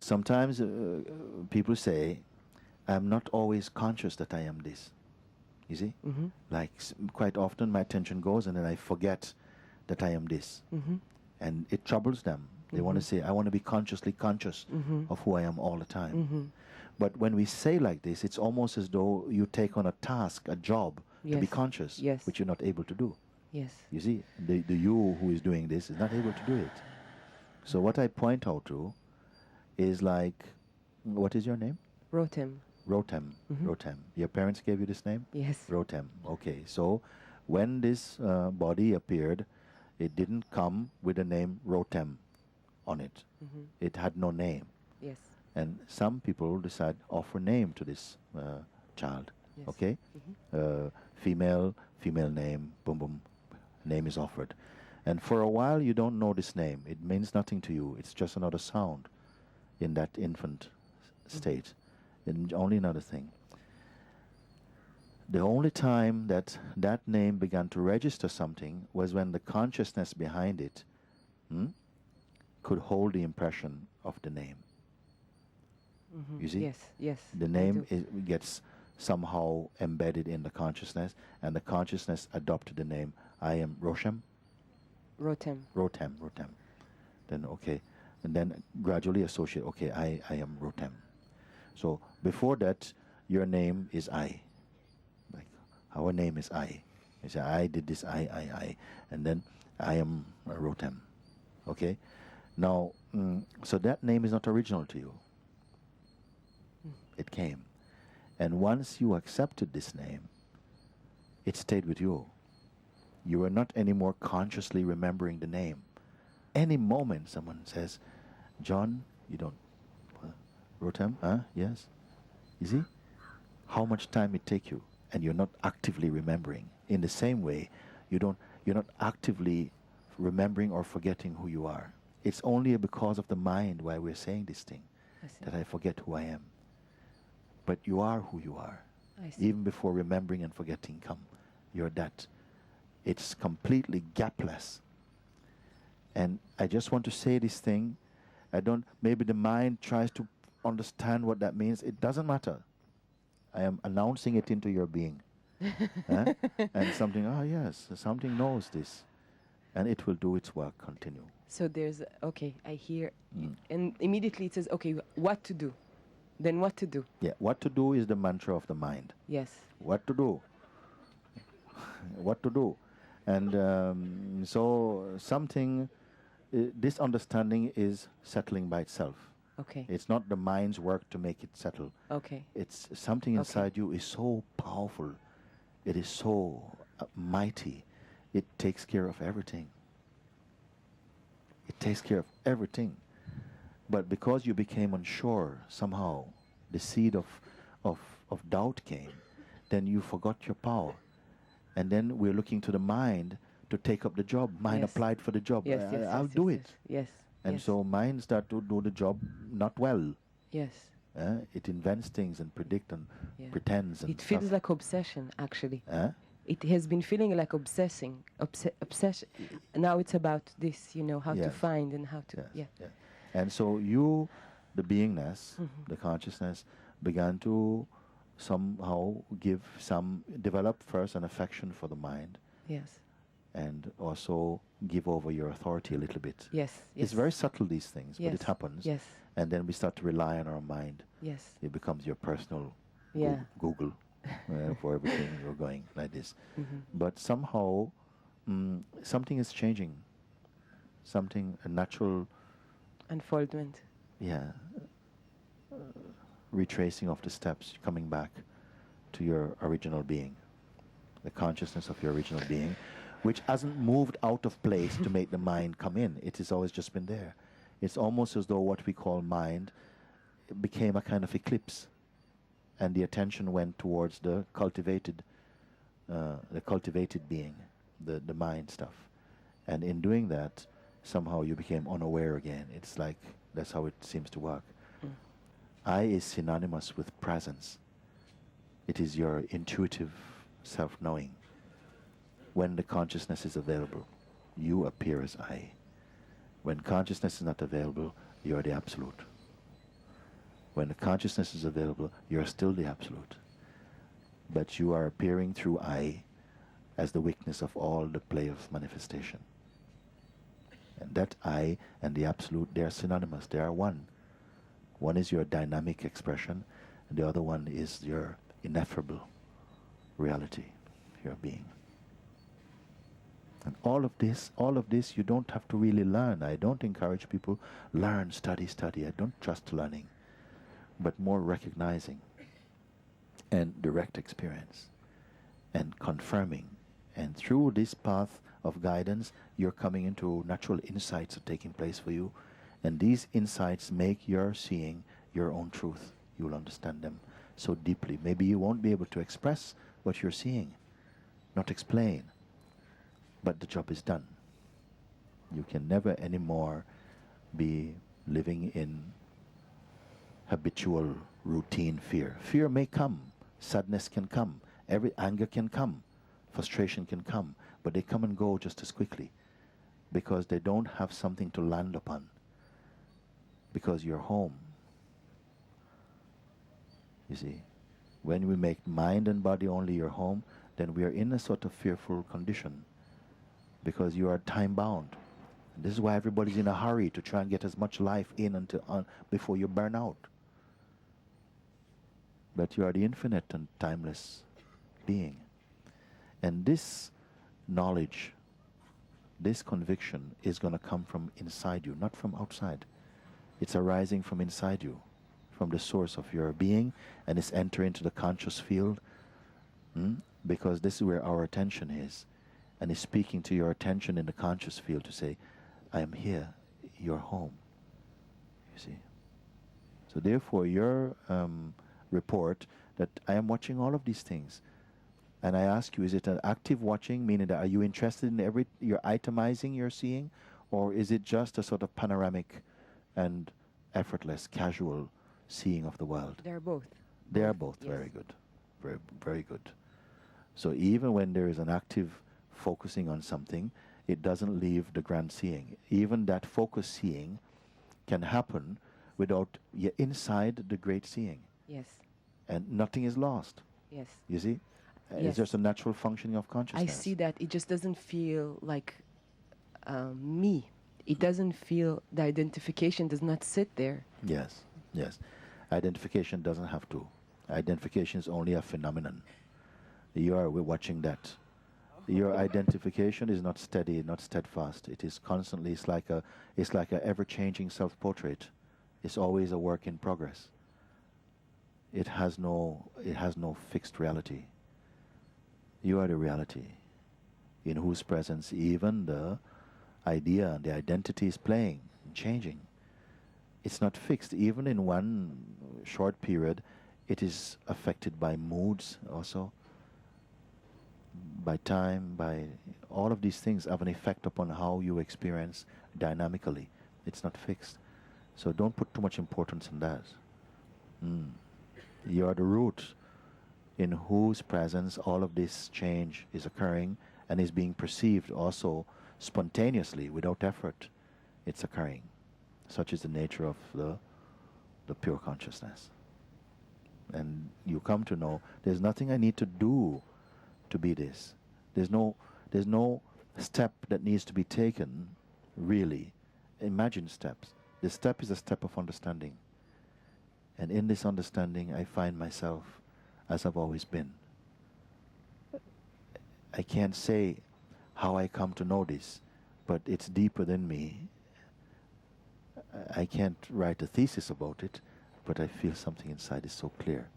Sometimes people say, I'm not always conscious that I am this. You see? Mm-hmm. Like quite often my attention goes and then I forget that I am this. Mm-hmm. And it troubles them. They want to say, I want to be consciously conscious of who I am all the time. Mm-hmm. But when we say like this, it's almost as though you take on a task, a job, to be Yes. conscious, Yes. which you're not able to do. Yes. You see, the you who is doing this is not able to do it. So what I point out to is like, what is your name? Rotem. Rotem. Rotem. Your parents gave you this name? Yes. Rotem. Okay. So when this body appeared, it didn't come with the name Rotem on it. It had no name. Yes. And some people decide offer name to this child. Yes. Okay? Female name, boom, boom, name is offered. And for a while you don't know this name. It means nothing to you. It's just another sound in that infant state. And only another thing. The only time that that name began to register something was when the consciousness behind it could hold the impression of the name. You see? Yes. Yes. The name gets somehow embedded in the consciousness, and the consciousness adopted the name. I am Roshem. Rotem. Rotem. Then okay, and then gradually associate. Okay, I am Rotem. So before that, your name is I. Like our name is I. You say I did this. I, and then I am Rotem. Okay. Now, so that name is not original to you. It came. And once you accepted this name, it stayed with you. You are not anymore consciously remembering the name. Any moment someone says, John, you don't, Rotem, yes? You see? How much time it take you, and you're not actively remembering. In the same way, you're not actively remembering or forgetting who you are. It's only because of the mind why we're saying this thing, that I forget who I am. But you are who you are. Even before remembering and forgetting come, you're that. It's completely gapless. And I just want to say this thing. Maybe the mind tries to understand what that means. It doesn't matter. I am announcing it into your being. And something knows this. And it will do its work, continue. So there's, okay, I hear, and immediately it says, okay, what to do? Then what to do? Yeah, what to do is the mantra of the mind. Yes. What to do? What to do? And so something, this understanding is settling by itself. Okay. It's not the mind's work to make it settle. Okay. It's something inside you is so powerful. It is so mighty. It takes care of everything. It takes care of everything. But because you became unsure somehow, the seed of doubt came, then you forgot your power. And then we're looking to the mind to take up the job. Mind applied for the job. Yes, I'll do it. Yes. And so mind start to do the job not well. Yes. It invents things and predicts and pretends and it feels stuff. like obsession, actually. It has been feeling like obsession. Now it's about this, how to find and how to, And so you, the beingness, the consciousness, began to somehow develop first an affection for the mind. Yes. And also give over your authority a little bit. Yes. It's very subtle, these things, but it happens. Yes. And then we start to rely on our mind. Yes. It becomes your personal Google for everything. You're going like this. But somehow, something is changing. A natural unfoldment. Yeah. Retracing of the steps, coming back to your original being. The consciousness of your original being, which hasn't moved out of place to make the mind come in. It has always just been there. It's almost as though what we call mind became a kind of eclipse, and the attention went towards the cultivated being, the mind stuff. And in doing that, somehow you became unaware again. It's like, that's how it seems to work. I is synonymous with presence. It is your intuitive self-knowing. When the consciousness is available, you appear as I. When consciousness is not available, you are the absolute. When the consciousness is available, you're still the Absolute. But you are appearing through I as the weakness of all the play of manifestation. And that I and the Absolute, they are synonymous. They are one. One is your dynamic expression, and the other one is your ineffable reality, your being. And all of this you don't have to really learn. I don't encourage people, learn, study. I don't trust learning, but more recognizing and direct experience and confirming. And through this path of guidance, you're coming into natural insights are taking place for you. And these insights make your seeing your own truth. You'll understand them so deeply. Maybe you won't be able to express what you're seeing, not explain, but the job is done. You can never anymore be living in habitual routine fear. Fear may come, sadness can come, every anger can come, frustration can come, but they come and go just as quickly because they don't have something to land upon. Because you're home. You see, when we make mind and body only your home, then we are in a sort of fearful condition because you are time bound. And this is why everybody's in a hurry to try and get as much life in until before you burn out. But you are the infinite and timeless being. And this knowledge, this conviction is going to come from inside you, not from outside. It's arising from inside you, from the source of your being, and it's entering into the conscious field, because this is where our attention is. And it's speaking to your attention in the conscious field to say, I am here, you're home. You see? So therefore, your report that I am watching all of these things. And I ask you, is it an active watching, meaning that are you interested in you're itemizing your seeing, or is it just a sort of panoramic and effortless, casual seeing of the world? They're both. They are both. Yes. Very good. Very, very good. So even when there is an active focusing on something, it doesn't leave the grand seeing. Even that focus seeing can happen without inside the great seeing. Yes. And nothing is lost. Yes. You see? Yes. It's just a natural functioning of consciousness. I see that. It just doesn't feel like me. It doesn't feel, the identification does not sit there. Yes, yes. Identification doesn't have to. Identification is only a phenomenon. We're watching that. Your identification is not steady, not steadfast. It is constantly, it's like a ever-changing self-portrait. It's always a work in progress. It has no fixed reality. You are the reality, in whose presence even the idea and the identity is playing, changing. It's not fixed. Even in one short period, it is affected by moods also, by time, by all of these things have an effect upon how you experience dynamically. It's not fixed. So don't put too much importance in that. You are the root in whose presence all of this change is occurring and is being perceived also spontaneously, without effort. It's occurring. Such is the nature of the pure consciousness. And you come to know there's nothing I need to do to be this. There's no step that needs to be taken, really. Imagine steps. The step is a step of understanding. And in this understanding, I find myself as I've always been. I can't say how I come to know this, but it's deeper than me. I can't write a thesis about it, but I feel something inside is so clear.